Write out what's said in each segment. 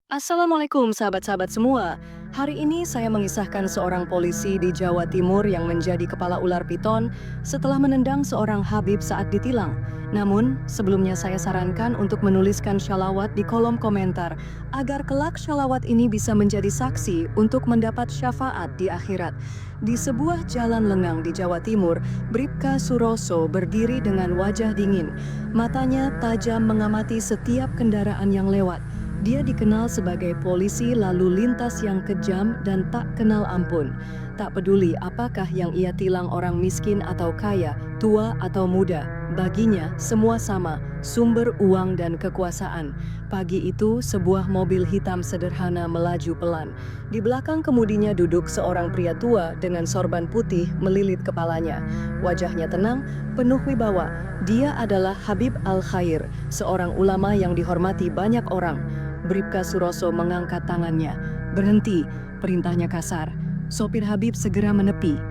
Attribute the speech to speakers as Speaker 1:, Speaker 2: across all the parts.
Speaker 1: Assalamualaikum sahabat-sahabat semua. Hari ini saya mengisahkan seorang polisi di Jawa Timur yang menjadi kepala ular piton setelah menendang seorang Habib saat ditilang. Namun, sebelumnya saya sarankan untuk menuliskan syalawat di kolom komentar agar kelak syalawat ini bisa menjadi saksi untuk mendapat syafaat di akhirat. Di sebuah jalan lengang di Jawa Timur, Bribka Suroso berdiri dengan wajah dingin. Matanya tajam mengamati setiap kendaraan yang lewat. Dia dikenal sebagai polisi lalu lintas yang kejam dan tak kenal ampun. Tak peduli apakah yang ia tilang orang miskin atau kaya, tua atau muda. Baginya, semua sama, sumber uang dan kekuasaan. Pagi itu, sebuah mobil hitam sederhana melaju pelan. Di belakang kemudinya duduk seorang pria tua dengan sorban putih melilit kepalanya. Wajahnya tenang, penuh wibawa. Dia adalah Habib Al-Khair, seorang ulama yang dihormati banyak orang. Bribka Suroso mengangkat tangannya. "Berhenti," perintahnya kasar. Sopir Habib segera menepi.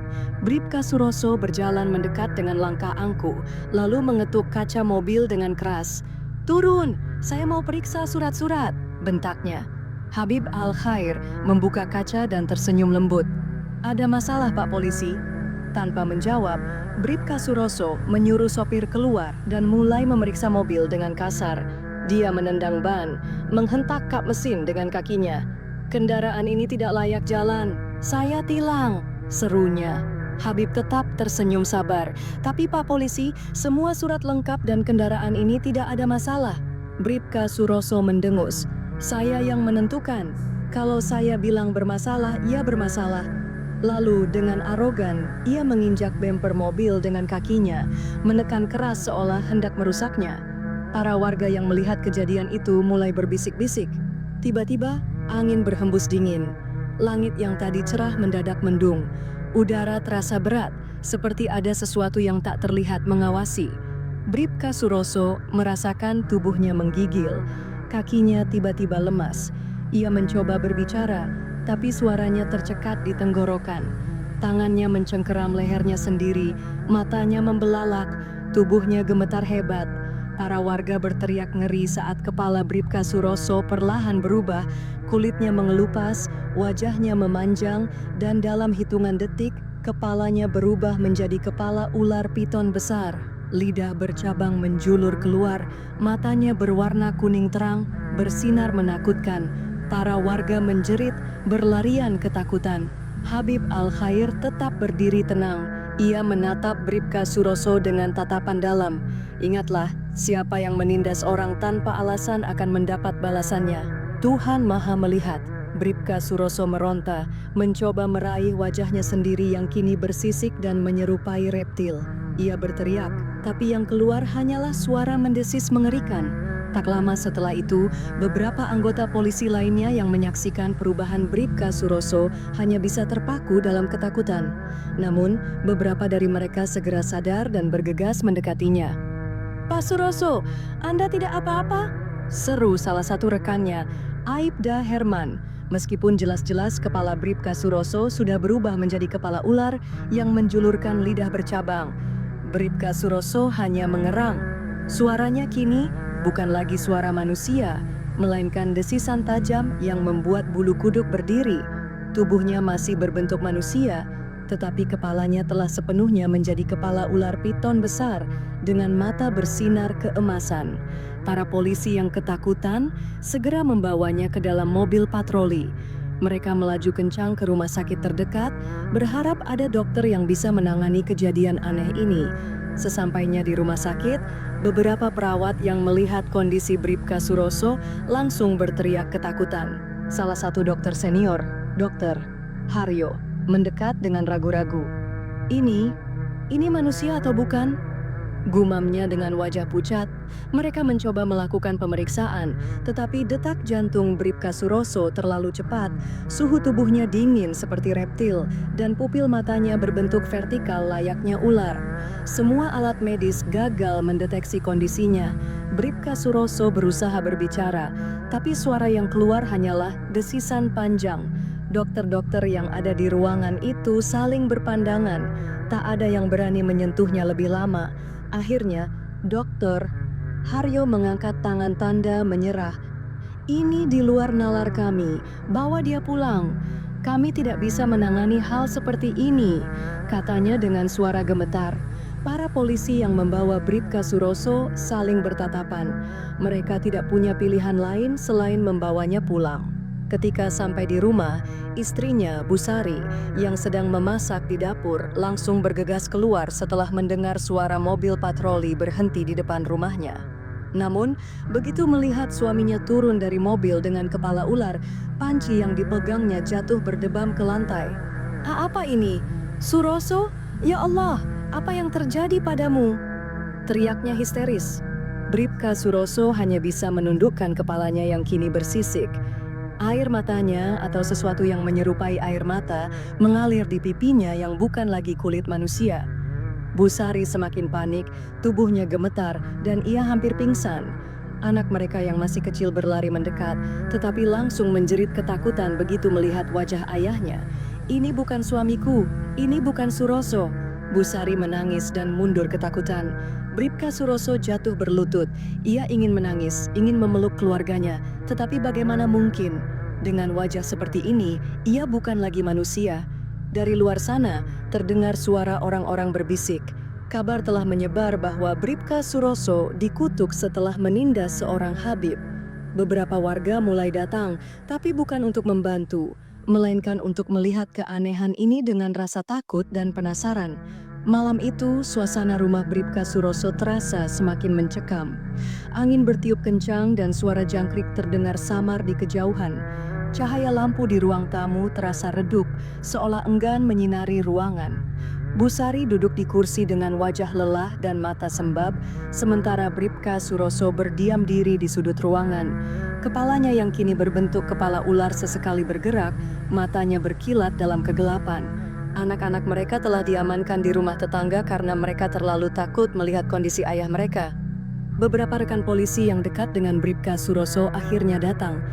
Speaker 1: Bribka Suroso berjalan mendekat dengan langkah angkuh, lalu mengetuk kaca mobil dengan keras. "Turun, saya mau periksa surat-surat," bentaknya. Habib Al-Khair membuka kaca dan tersenyum lembut. "Ada masalah, Pak Polisi?" Tanpa menjawab, Bribka Suroso menyuruh sopir keluar dan mulai memeriksa mobil dengan kasar. Dia menendang ban, menghentak kap mesin dengan kakinya. "Kendaraan ini tidak layak jalan. Saya tilang," serunya. Habib tetap tersenyum sabar. "Tapi Pak Polisi, semua surat lengkap dan kendaraan ini tidak ada masalah." Bribka Suroso mendengus. "Saya yang menentukan. Kalau saya bilang bermasalah, ya bermasalah." Lalu dengan arogan, ia menginjak bemper mobil dengan kakinya, menekan keras seolah hendak merusaknya. Para warga yang melihat kejadian itu mulai berbisik-bisik. Tiba-tiba, angin berhembus dingin. Langit yang tadi cerah mendadak mendung. Udara terasa berat, seperti ada sesuatu yang tak terlihat mengawasi. Bribka Suroso merasakan tubuhnya menggigil. Kakinya tiba-tiba lemas. Ia mencoba berbicara, tapi suaranya tercekat di tenggorokan. Tangannya mencengkeram lehernya sendiri, matanya membelalak, tubuhnya gemetar hebat. Para warga berteriak ngeri saat kepala Bribka Suroso perlahan berubah, kulitnya mengelupas, wajahnya memanjang, dan dalam hitungan detik, kepalanya berubah menjadi kepala ular piton besar. Lidah bercabang menjulur keluar, matanya berwarna kuning terang, bersinar menakutkan. Para warga menjerit, berlarian ketakutan. Habib Al-Khair tetap berdiri tenang. Ia menatap Bribka Suroso dengan tatapan dalam. "Ingatlah, siapa yang menindas orang tanpa alasan akan mendapat balasannya. Tuhan Maha Melihat." Bribka Suroso meronta, mencoba meraih wajahnya sendiri yang kini bersisik dan menyerupai reptil. Ia berteriak, tapi yang keluar hanyalah suara mendesis mengerikan. Tak lama setelah itu, beberapa anggota polisi lainnya yang menyaksikan perubahan Bribka Suroso hanya bisa terpaku dalam ketakutan. Namun, beberapa dari mereka segera sadar dan bergegas mendekatinya. "Pak Suroso, Anda tidak apa-apa?" seru salah satu rekannya, Aibda Herman. Meskipun jelas-jelas kepala Bribka Suroso sudah berubah menjadi kepala ular yang menjulurkan lidah bercabang. Bribka Suroso hanya mengerang. Suaranya kini bukan lagi suara manusia, melainkan desisan tajam yang membuat bulu kuduk berdiri. Tubuhnya masih berbentuk manusia, tetapi kepalanya telah sepenuhnya menjadi kepala ular piton besar dengan mata bersinar keemasan. Para polisi yang ketakutan segera membawanya ke dalam mobil patroli. Mereka melaju kencang ke rumah sakit terdekat, berharap ada dokter yang bisa menangani kejadian aneh ini. Sesampainya di rumah sakit, beberapa perawat yang melihat kondisi Bribka Suroso langsung berteriak ketakutan. Salah satu dokter senior, Dr. Haryo, mendekat dengan ragu-ragu. Ini manusia atau bukan?" Gumamnya dengan wajah pucat. Mereka mencoba melakukan pemeriksaan, tetapi detak jantung Bribka Suroso terlalu cepat, suhu tubuhnya dingin seperti reptil, dan pupil matanya berbentuk vertikal layaknya ular. Semua alat medis gagal mendeteksi kondisinya. Bribka Suroso berusaha berbicara, tapi suara yang keluar hanyalah desisan panjang. Dokter-dokter yang ada di ruangan itu saling berpandangan. Tak ada yang berani menyentuhnya lebih lama. Akhirnya, Dr. Haryo mengangkat tangan tanda menyerah. Ini di luar nalar kami, bawa dia pulang. Kami tidak bisa menangani hal seperti ini, katanya dengan suara gemetar. Para polisi yang membawa Bribka Suroso saling bertatapan. Mereka tidak punya pilihan lain selain membawanya pulang. Ketika sampai di rumah, istrinya, Bu Sari, yang sedang memasak di dapur, langsung bergegas keluar setelah mendengar suara mobil patroli berhenti di depan rumahnya. Namun, begitu melihat suaminya turun dari mobil dengan kepala ular, panci yang dipegangnya jatuh berdebam ke lantai. Apa ini? Suroso? Ya Allah, apa yang terjadi padamu?" Teriaknya histeris. Bribka Suroso hanya bisa menundukkan kepalanya yang kini bersisik. Air matanya atau sesuatu yang menyerupai air mata mengalir di pipinya yang bukan lagi kulit manusia. Bu Sari semakin panik, tubuhnya gemetar dan ia hampir pingsan. Anak mereka yang masih kecil berlari mendekat, tetapi langsung menjerit ketakutan begitu melihat wajah ayahnya. "Ini bukan suamiku, ini bukan Suroso." Bu Sari menangis dan mundur ketakutan. Bribka Suroso jatuh berlutut. Ia ingin menangis, ingin memeluk keluarganya, tetapi bagaimana mungkin? Dengan wajah seperti ini, ia bukan lagi manusia. Dari luar sana, terdengar suara orang-orang berbisik. Kabar telah menyebar bahwa Bribka Suroso dikutuk setelah menindas seorang Habib. Beberapa warga mulai datang, tapi bukan untuk membantu, melainkan untuk melihat keanehan ini dengan rasa takut dan penasaran. Malam itu, suasana rumah Bribka Suroso terasa semakin mencekam. Angin bertiup kencang dan suara jangkrik terdengar samar di kejauhan. Cahaya lampu di ruang tamu terasa redup, seolah enggan menyinari ruangan. Bu Sari duduk di kursi dengan wajah lelah dan mata sembab, sementara Bribka Suroso berdiam diri di sudut ruangan. Kepalanya yang kini berbentuk kepala ular sesekali bergerak, matanya berkilat dalam kegelapan. Anak-anak mereka telah diamankan di rumah tetangga karena mereka terlalu takut melihat kondisi ayah mereka. Beberapa rekan polisi yang dekat dengan Bribka Suroso akhirnya datang.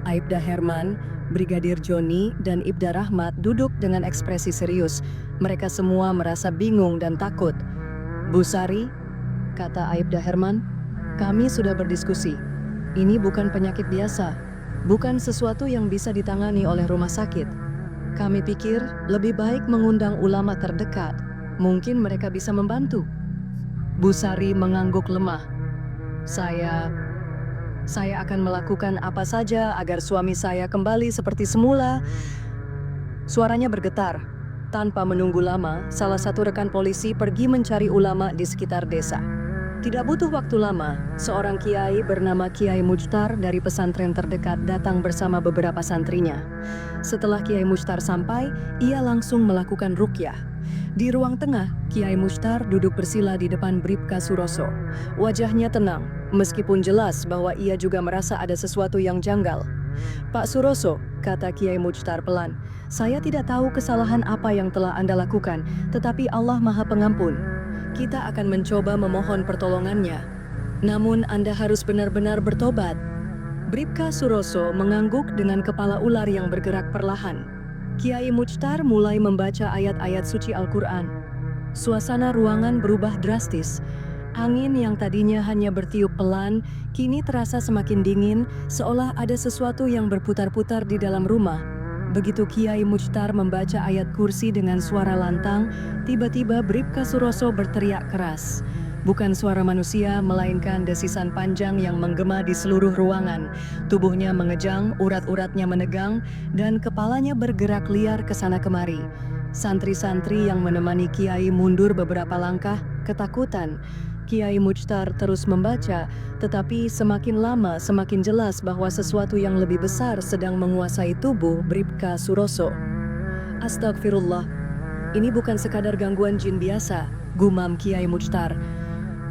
Speaker 1: Aibda Herman, Brigadir Joni, dan Ibda Rahmat duduk dengan ekspresi serius. Mereka semua merasa bingung dan takut. "Bu Sari," kata Aibda Herman, "kami sudah berdiskusi. Ini bukan penyakit biasa, bukan sesuatu yang bisa ditangani oleh rumah sakit. Kami pikir lebih baik mengundang ulama terdekat. Mungkin mereka bisa membantu." Bu Sari mengangguk lemah. Saya akan melakukan apa saja agar suami saya kembali seperti semula." Suaranya bergetar. Tanpa menunggu lama, salah satu rekan polisi pergi mencari ulama di sekitar desa. Tidak butuh waktu lama, seorang kiai bernama Kiai Mujtar dari pesantren terdekat datang bersama beberapa santrinya. Setelah Kiai Mujtar sampai, ia langsung melakukan ruqyah. Di ruang tengah, Kiai Mujtar duduk bersila di depan Bribka Suroso. Wajahnya tenang, meskipun jelas bahwa ia juga merasa ada sesuatu yang janggal. "Pak Suroso," kata Kiai Mujtar pelan, "saya tidak tahu kesalahan apa yang telah Anda lakukan, tetapi Allah Maha Pengampun. Kita akan mencoba memohon pertolongannya. Namun Anda harus benar-benar bertobat." Bribka Suroso mengangguk dengan kepala ular yang bergerak perlahan. Kiai Mujtar mulai membaca ayat-ayat suci Al-Quran. Suasana ruangan berubah drastis. Angin yang tadinya hanya bertiup pelan, kini terasa semakin dingin, seolah ada sesuatu yang berputar-putar di dalam rumah. Begitu Kiai Mujtar membaca ayat kursi dengan suara lantang, tiba-tiba Bribka Suroso berteriak keras. Bukan suara manusia, melainkan desisan panjang yang menggema di seluruh ruangan. Tubuhnya mengejang, urat-uratnya menegang, dan kepalanya bergerak liar ke sana kemari. Santri-santri yang menemani Kiai mundur beberapa langkah, ketakutan. Kiai Mujtar terus membaca, tetapi semakin lama semakin jelas bahwa sesuatu yang lebih besar sedang menguasai tubuh Bribka Suroso. "Astagfirullah, ini bukan sekadar gangguan jin biasa," gumam Kiai Mujtar.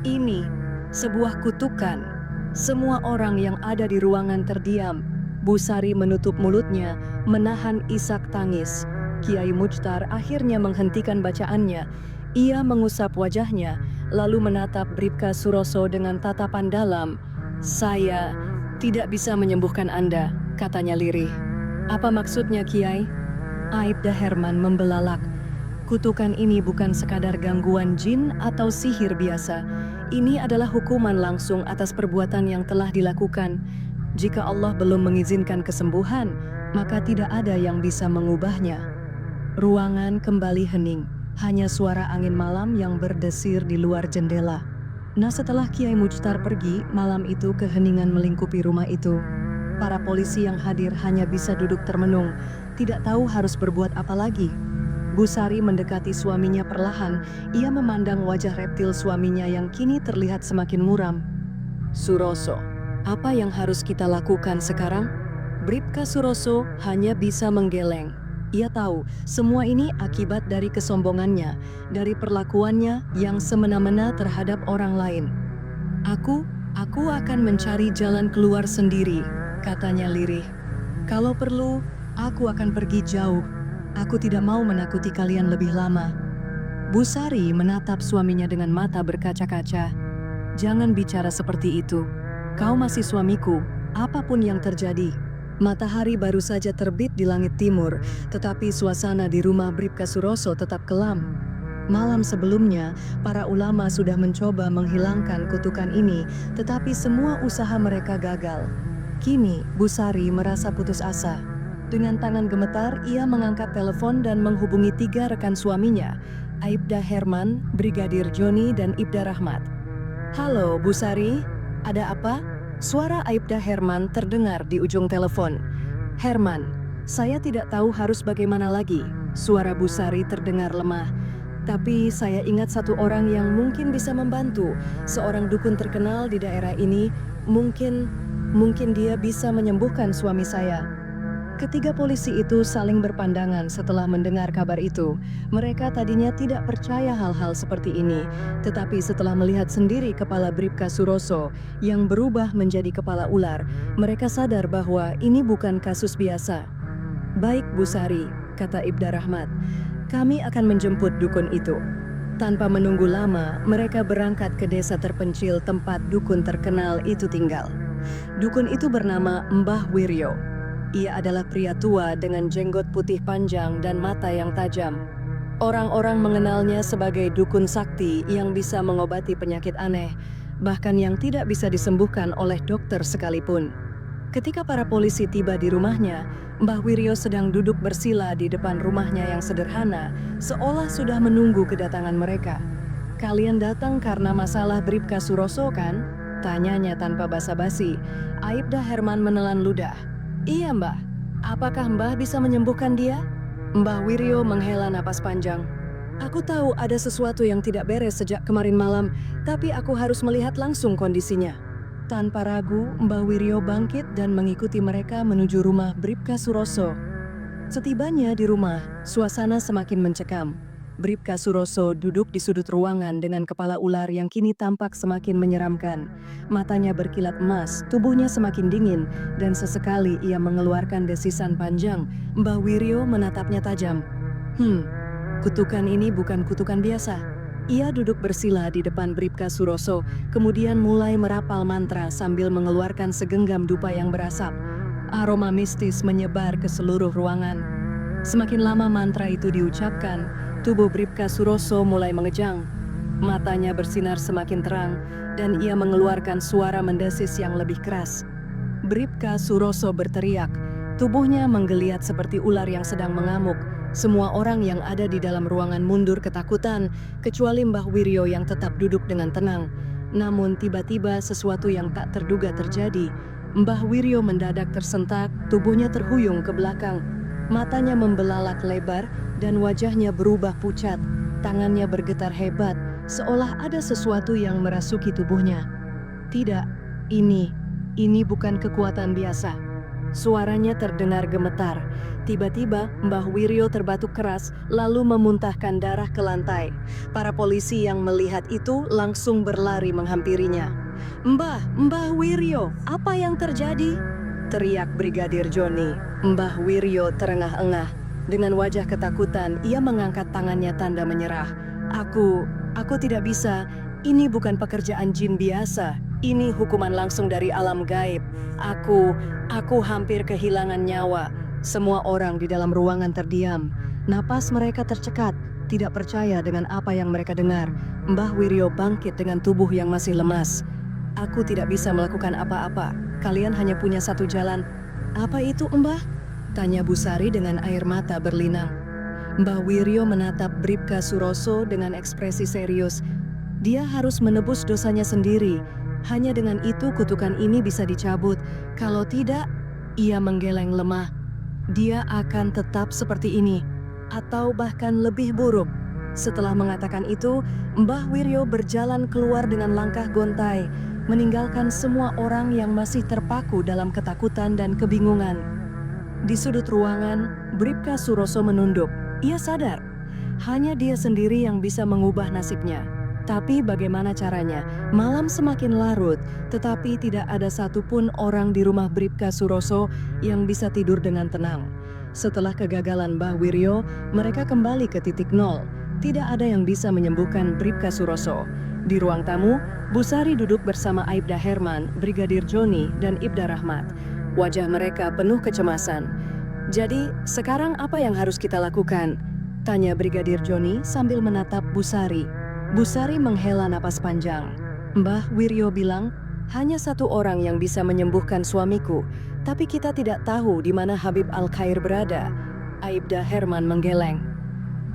Speaker 1: "Ini sebuah kutukan." Semua orang yang ada di ruangan terdiam. Bu Sari menutup mulutnya, menahan isak tangis. Kiai Mujtar akhirnya menghentikan bacaannya. Ia mengusap wajahnya, lalu menatap Bribka Suroso dengan tatapan dalam. "Saya tidak bisa menyembuhkan Anda," katanya lirih. "Apa maksudnya, Kiai?" Aibda Herman membelalak. "Kutukan ini bukan sekadar gangguan jin atau sihir biasa. Ini adalah hukuman langsung atas perbuatan yang telah dilakukan. Jika Allah belum mengizinkan kesembuhan, maka tidak ada yang bisa mengubahnya. Ruangan kembali hening, hanya suara angin malam yang berdesir di luar jendela. Nah, setelah Kiai Mujtar pergi, malam itu keheningan melingkupi rumah itu. Para polisi yang hadir hanya bisa duduk termenung, tidak tahu harus berbuat apa lagi. Bu Sari mendekati suaminya perlahan, ia memandang wajah reptil suaminya yang kini terlihat semakin muram. Suroso, apa yang harus kita lakukan sekarang? Bribka Suroso hanya bisa menggeleng. Ia tahu semua ini akibat dari kesombongannya, dari perlakuannya yang semena-mena terhadap orang lain. Aku akan mencari jalan keluar sendiri, katanya lirih. Kalau perlu, aku akan pergi jauh. Aku tidak mau menakuti kalian lebih lama. Bu Sari menatap suaminya dengan mata berkaca-kaca. Jangan bicara seperti itu. Kau masih suamiku, apapun yang terjadi. Matahari baru saja terbit di langit timur, tetapi suasana di rumah Bribka Suroso tetap kelam. Malam sebelumnya, para ulama sudah mencoba menghilangkan kutukan ini, tetapi semua usaha mereka gagal. Kini, Bu Sari merasa putus asa. Dengan tangan gemetar, ia mengangkat telepon dan menghubungi 3 rekan suaminya, Aibda Herman, Brigadir Joni, dan Ibda Rahmat. Halo, Bu Sari, ada apa? Suara Aibda Herman terdengar di ujung telepon. Herman, saya tidak tahu harus bagaimana lagi. Suara Bu Sari terdengar lemah. Tapi saya ingat satu orang yang mungkin bisa membantu, seorang dukun terkenal di daerah ini. Mungkin dia bisa menyembuhkan suami saya. Ketiga polisi itu saling berpandangan setelah mendengar kabar itu. Mereka tadinya tidak percaya hal-hal seperti ini, tetapi setelah melihat sendiri kepala Bribka Suroso yang berubah menjadi kepala ular, mereka sadar bahwa ini bukan kasus biasa. Baik Bu Sari, kata Ibda Rahmat. Kami akan menjemput dukun itu. Tanpa menunggu lama, mereka berangkat ke desa terpencil tempat dukun terkenal itu tinggal. Dukun itu bernama Mbah Wiryo. Ia adalah pria tua dengan jenggot putih panjang dan mata yang tajam. Orang-orang mengenalnya sebagai dukun sakti yang bisa mengobati penyakit aneh, bahkan yang tidak bisa disembuhkan oleh dokter sekalipun. Ketika para polisi tiba di rumahnya, Mbah Wiryo sedang duduk bersila di depan rumahnya yang sederhana, seolah sudah menunggu kedatangan mereka. Kalian datang karena masalah Bribka Suroso kan? Tanyanya tanpa basa-basi. Aibda Herman menelan ludah. Iya Mbah, apakah Mbah bisa menyembuhkan dia? Mbah Wiryo menghela napas panjang. Aku tahu ada sesuatu yang tidak beres sejak kemarin malam, tapi aku harus melihat langsung kondisinya. Tanpa ragu, Mbah Wiryo bangkit dan mengikuti mereka menuju rumah Bribka Suroso. Setibanya di rumah, suasana semakin mencekam. Bribka Suroso duduk di sudut ruangan dengan kepala ular yang kini tampak semakin menyeramkan. Matanya berkilat emas, tubuhnya semakin dingin, dan sesekali ia mengeluarkan desisan panjang. Mbah Wiryo menatapnya tajam. Kutukan ini bukan kutukan biasa. Ia duduk bersila di depan Bribka Suroso, kemudian mulai merapal mantra sambil mengeluarkan segenggam dupa yang berasap. Aroma mistis menyebar ke seluruh ruangan. Semakin lama mantra itu diucapkan, tubuh Bribka Suroso mulai mengejang. Matanya bersinar semakin terang, dan ia mengeluarkan suara mendesis yang lebih keras. Bribka Suroso berteriak, tubuhnya menggeliat seperti ular yang sedang mengamuk. Semua orang yang ada di dalam ruangan mundur ketakutan, kecuali Mbah Wiryo yang tetap duduk dengan tenang. Namun tiba-tiba sesuatu yang tak terduga terjadi. Mbah Wiryo mendadak tersentak, tubuhnya terhuyung ke belakang. Matanya membelalak lebar dan wajahnya berubah pucat. Tangannya bergetar hebat, seolah ada sesuatu yang merasuki tubuhnya. Tidak, ini bukan kekuatan biasa. Suaranya terdengar gemetar. Tiba-tiba Mbah Wiryo terbatuk keras lalu memuntahkan darah ke lantai. Para polisi yang melihat itu langsung berlari menghampirinya. Mbah Wiryo, apa yang terjadi?" teriak Brigadir Joni. Mbah Wiryo terengah-engah. Dengan wajah ketakutan, ia mengangkat tangannya tanda menyerah. Aku tidak bisa. Ini bukan pekerjaan jin biasa. Ini hukuman langsung dari alam gaib. Aku hampir kehilangan nyawa. Semua orang di dalam ruangan terdiam. Napas mereka tercekat, tidak percaya dengan apa yang mereka dengar. Mbah Wiryo bangkit dengan tubuh yang masih lemas. Aku tidak bisa melakukan apa-apa. Kalian hanya punya satu jalan. Apa itu, Mbah? Tanya Busari dengan air mata berlinang. Mbah Wiryo menatap Bribka Suroso dengan ekspresi serius. Dia harus menebus dosanya sendiri. Hanya dengan itu kutukan ini bisa dicabut. Kalau tidak, ia menggeleng lemah. Dia akan tetap seperti ini, atau bahkan lebih buruk. Setelah mengatakan itu, Mbah Wiryo berjalan keluar dengan langkah gontai, meninggalkan semua orang yang masih terpaku dalam ketakutan dan kebingungan. Di sudut ruangan, Bribka Suroso menunduk. Ia sadar, hanya dia sendiri yang bisa mengubah nasibnya. Tapi bagaimana caranya? Malam semakin larut, tetapi tidak ada satupun orang di rumah Bribka Suroso yang bisa tidur dengan tenang. Setelah kegagalan Mbah Wiryo, mereka kembali ke titik nol. Tidak ada yang bisa menyembuhkan Bribka Suroso. Di ruang tamu, Busari duduk bersama Aibda Herman, Brigadir Joni, dan Ibda Rahmat. Wajah mereka penuh kecemasan. Jadi, sekarang apa yang harus kita lakukan? Tanya Brigadir Joni sambil menatap Busari. Busari menghela napas panjang. Mbah Wiryo bilang, hanya satu orang yang bisa menyembuhkan suamiku, tapi kita tidak tahu di mana Habib Al-Khair berada. Aibda Herman menggeleng.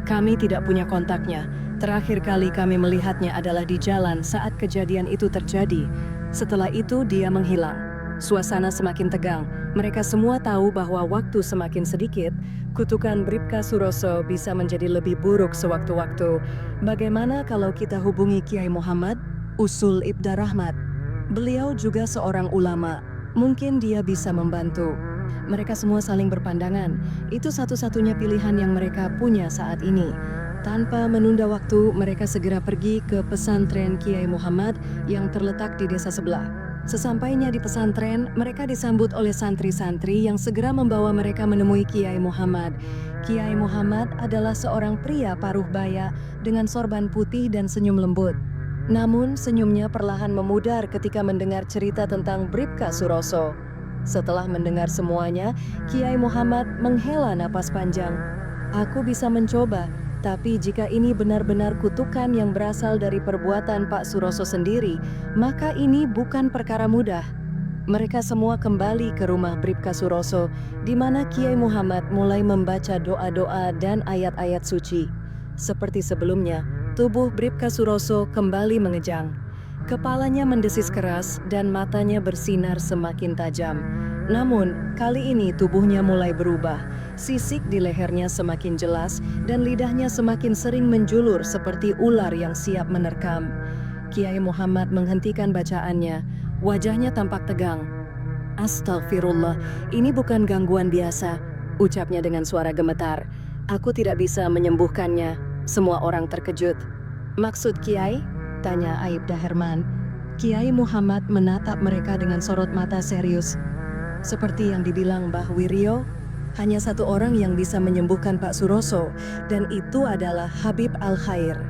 Speaker 1: Kami tidak punya kontaknya. Terakhir kali kami melihatnya adalah di jalan saat kejadian itu terjadi. Setelah itu dia menghilang. Suasana semakin tegang. Mereka semua tahu bahwa waktu semakin sedikit, kutukan Bribka Suroso bisa menjadi lebih buruk sewaktu-waktu. Bagaimana kalau kita hubungi Kiai Muhammad? Usul Ibda Rahmat. Beliau juga seorang ulama. Mungkin dia bisa membantu. Mereka semua saling berpandangan. Itu satu-satunya pilihan yang mereka punya saat ini. Tanpa menunda waktu, mereka segera pergi ke pesantren Kiai Muhammad yang terletak di desa sebelah. Sesampainya di pesantren, mereka disambut oleh santri-santri yang segera membawa mereka menemui Kiai Muhammad. Kiai Muhammad adalah seorang pria paruh baya dengan sorban putih dan senyum lembut. Namun senyumnya perlahan memudar ketika mendengar cerita tentang Bribka Suroso. Setelah mendengar semuanya, Kiai Muhammad menghela napas panjang. Aku bisa mencoba, tapi jika ini benar-benar kutukan yang berasal dari perbuatan Pak Suroso sendiri, maka ini bukan perkara mudah. Mereka semua kembali ke rumah Bribka Suroso, di mana Kiai Muhammad mulai membaca doa-doa dan ayat-ayat suci. Seperti sebelumnya, tubuh Bribka Suroso kembali mengejang. Kepalanya mendesis keras dan matanya bersinar semakin tajam. Namun, kali ini tubuhnya mulai berubah. Sisik di lehernya semakin jelas dan lidahnya semakin sering menjulur seperti ular yang siap menerkam. Kiai Muhammad menghentikan bacaannya. Wajahnya tampak tegang. Astagfirullah, ini bukan gangguan biasa, ucapnya dengan suara gemetar. Aku tidak bisa menyembuhkannya. Semua orang terkejut. Maksud Kiai? Tanya Aibda Herman. Kiai Muhammad menatap mereka dengan sorot mata serius. Seperti yang dibilang Mbah Wiryo, hanya satu orang yang bisa menyembuhkan Pak Suroso, dan itu adalah Habib Al-Khair.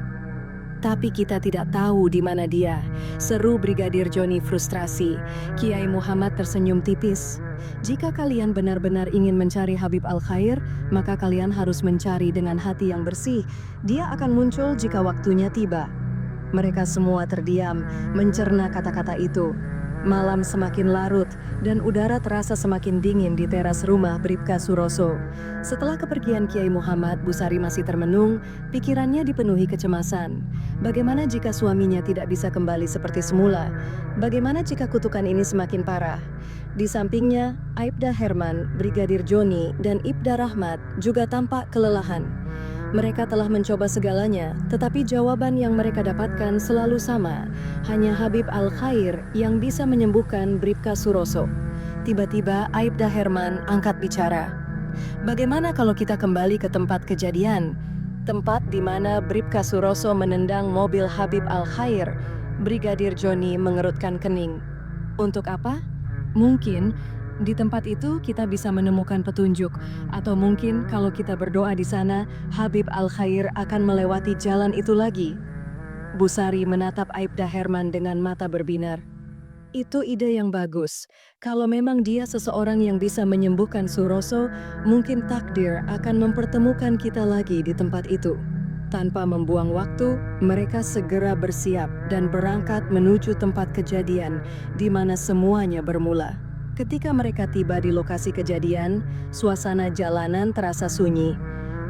Speaker 1: Tapi kita tidak tahu di mana dia, seru Brigadir Joni frustrasi. Kiai Muhammad tersenyum tipis. Jika kalian benar-benar ingin mencari Habib Al-Khair, maka kalian harus mencari dengan hati yang bersih. Dia akan muncul jika waktunya tiba. Mereka semua terdiam, mencerna kata-kata itu. Malam semakin larut dan udara terasa semakin dingin di teras rumah Bribka Suroso. Setelah kepergian Kiai Muhammad, Busari masih termenung, pikirannya dipenuhi kecemasan. Bagaimana jika suaminya tidak bisa kembali seperti semula? Bagaimana jika kutukan ini semakin parah? Di sampingnya, Aibda Herman, Brigadir Joni, dan Ibda Rahmat juga tampak kelelahan. Mereka telah mencoba segalanya, tetapi jawaban yang mereka dapatkan selalu sama. Hanya Habib Al-Khair yang bisa menyembuhkan Bribka Suroso. Tiba-tiba Aibda Herman angkat bicara. Bagaimana kalau kita kembali ke tempat kejadian? Tempat di mana Bribka Suroso menendang mobil Habib Al-Khair. Brigadir Joni mengerutkan kening. Untuk apa? Mungkin di tempat itu kita bisa menemukan petunjuk, atau mungkin kalau kita berdoa di sana, Habib Al-Khair akan melewati jalan itu lagi. Busari menatap Aibda Herman dengan mata berbinar. Itu ide yang bagus. Kalau memang dia seseorang yang bisa menyembuhkan Suroso, mungkin takdir akan mempertemukan kita lagi di tempat itu. Tanpa membuang waktu, mereka segera bersiap dan berangkat menuju tempat kejadian di mana semuanya bermula. Ketika mereka tiba di lokasi kejadian, suasana jalanan terasa sunyi.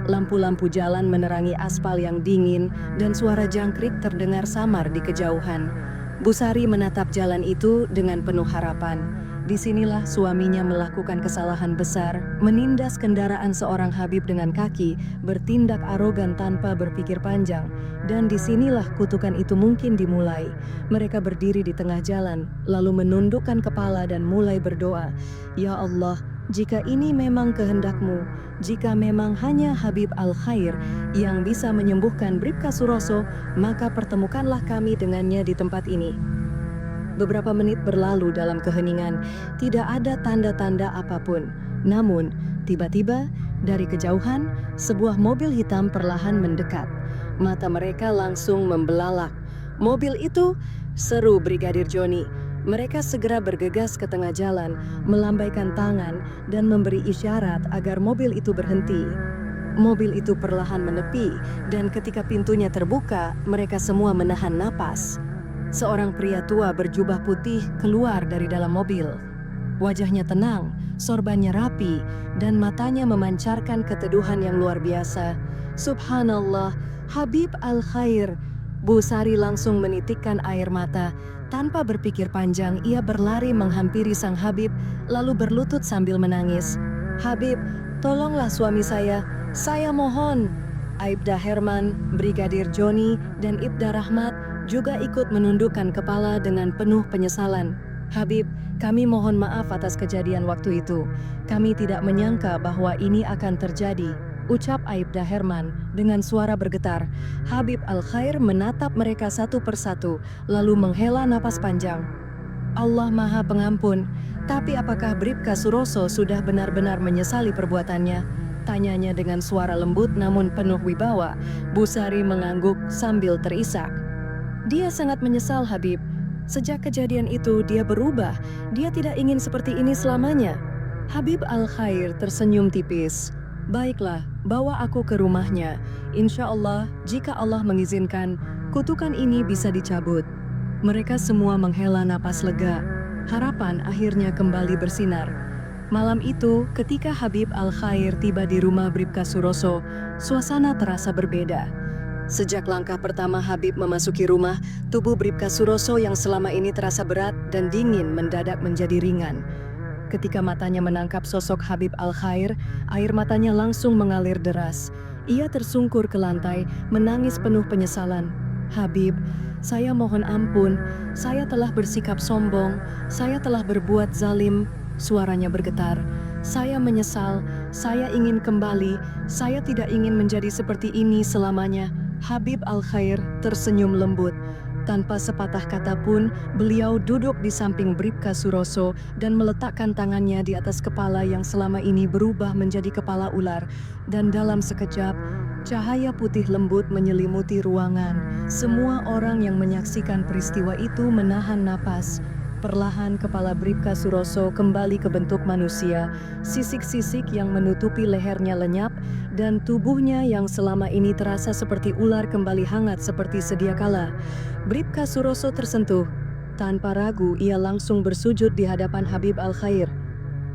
Speaker 1: Lampu-lampu jalan menerangi aspal yang dingin dan suara jangkrik terdengar samar di kejauhan. Bu Sari menatap jalan itu dengan penuh harapan. Disinilah suaminya melakukan kesalahan besar, menindas kendaraan seorang Habib dengan kaki, bertindak arogan tanpa berpikir panjang. Dan disinilah kutukan itu mungkin dimulai. Mereka berdiri di tengah jalan, lalu menundukkan kepala dan mulai berdoa. Ya Allah, jika ini memang kehendak-Mu, jika memang hanya Habib Al-Khair yang bisa menyembuhkan Bribka Suroso, maka pertemukanlah kami dengannya di tempat ini. Beberapa menit berlalu dalam keheningan, tidak ada tanda-tanda apapun. Namun, tiba-tiba dari kejauhan, sebuah mobil hitam perlahan mendekat. Mata mereka langsung membelalak. Mobil itu, seru Brigadir Joni. Mereka segera bergegas ke tengah jalan, melambaikan tangan dan memberi isyarat agar mobil itu berhenti. Mobil itu perlahan menepi, dan ketika pintunya terbuka, mereka semua menahan napas. Seorang pria tua berjubah putih keluar dari dalam mobil. Wajahnya tenang, sorbannya rapi, dan matanya memancarkan keteduhan yang luar biasa. Subhanallah, Habib Al-Khair. Bu Sari langsung menitikkan air mata. Tanpa berpikir panjang, ia berlari menghampiri sang Habib, lalu berlutut sambil menangis. Habib, tolonglah suami saya mohon. Aibda Herman, Brigadir Joni, dan Ibda Rahmat juga ikut menundukkan kepala dengan penuh penyesalan. Habib, kami mohon maaf atas kejadian waktu itu. Kami tidak menyangka bahwa ini akan terjadi, ucap Aibda Herman dengan suara bergetar. Habib Al-Khair menatap mereka satu persatu, lalu menghela napas panjang. Allah Maha Pengampun, tapi apakah Bribka Suroso sudah benar-benar menyesali perbuatannya? Tanyanya dengan suara lembut namun penuh wibawa. Bu Sari mengangguk sambil terisak. Dia sangat menyesal, Habib. Sejak kejadian itu dia berubah. Dia tidak ingin seperti ini selamanya. Habib Al-Khair tersenyum tipis. Baiklah, bawa aku ke rumahnya. Insya Allah, jika Allah mengizinkan, kutukan ini bisa dicabut. Mereka semua menghela napas lega. Harapan akhirnya kembali bersinar. Malam itu, ketika Habib Al-Khair tiba di rumah Bribka Suroso, suasana terasa berbeda. Sejak langkah pertama Habib memasuki rumah, tubuh Bribka Suroso yang selama ini terasa berat dan dingin mendadak menjadi ringan. Ketika matanya menangkap sosok Habib Al-Khair, air matanya langsung mengalir deras. Ia tersungkur ke lantai, menangis penuh penyesalan. Habib, saya mohon ampun, saya telah bersikap sombong, saya telah berbuat zalim. Suaranya bergetar. Saya menyesal, saya ingin kembali, saya tidak ingin menjadi seperti ini selamanya. Habib Al-Khair tersenyum lembut. Tanpa sepatah kata pun, beliau duduk di samping Bribka Suroso dan meletakkan tangannya di atas kepala yang selama ini berubah menjadi kepala ular. Dan dalam sekejap, cahaya putih lembut menyelimuti ruangan. Semua orang yang menyaksikan peristiwa itu menahan napas. Perlahan kepala Bribka Suroso kembali ke bentuk manusia, sisik-sisik yang menutupi lehernya lenyap, dan tubuhnya yang selama ini terasa seperti ular kembali hangat seperti sedia kala. Bribka Suroso tersentuh. Tanpa ragu, ia langsung bersujud di hadapan Habib Al-Khair.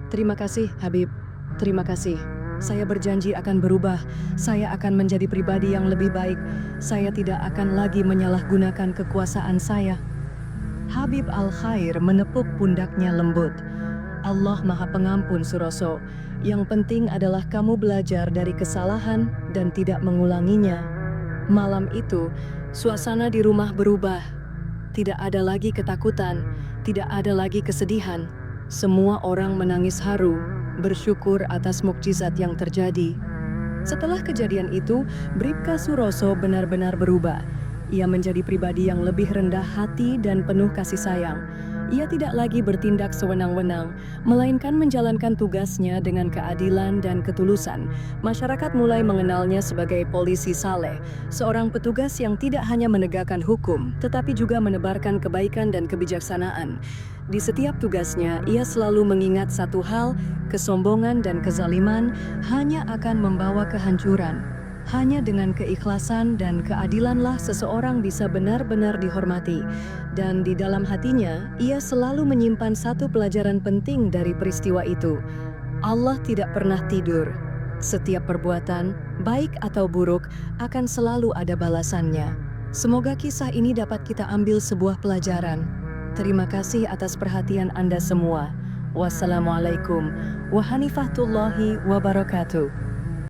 Speaker 1: Terima kasih, Habib. Terima kasih. Saya berjanji akan berubah. Saya akan menjadi pribadi yang lebih baik. Saya tidak akan lagi menyalahgunakan kekuasaan saya. Habib Al-Khair menepuk pundaknya lembut. Allah Maha Pengampun Suroso. Yang penting adalah kamu belajar dari kesalahan dan tidak mengulanginya. Malam itu, suasana di rumah berubah. Tidak ada lagi ketakutan, tidak ada lagi kesedihan. Semua orang menangis haru, bersyukur atas mukjizat yang terjadi. Setelah kejadian itu, Bribka Suroso benar-benar berubah. Ia menjadi pribadi yang lebih rendah hati dan penuh kasih sayang. Ia tidak lagi bertindak sewenang-wenang, melainkan menjalankan tugasnya dengan keadilan dan ketulusan. Masyarakat mulai mengenalnya sebagai polisi saleh, seorang petugas yang tidak hanya menegakkan hukum, tetapi juga menebarkan kebaikan dan kebijaksanaan. Di setiap tugasnya, ia selalu mengingat satu hal, kesombongan dan kezaliman hanya akan membawa kehancuran. Hanya dengan keikhlasan dan keadilanlah seseorang bisa benar-benar dihormati. Dan di dalam hatinya, ia selalu menyimpan satu pelajaran penting dari peristiwa itu. Allah tidak pernah tidur. Setiap perbuatan, baik atau buruk, akan selalu ada balasannya. Semoga kisah ini dapat kita ambil sebuah pelajaran. Terima kasih atas perhatian Anda semua. Wassalamualaikum warahmatullahi wabarakatuh.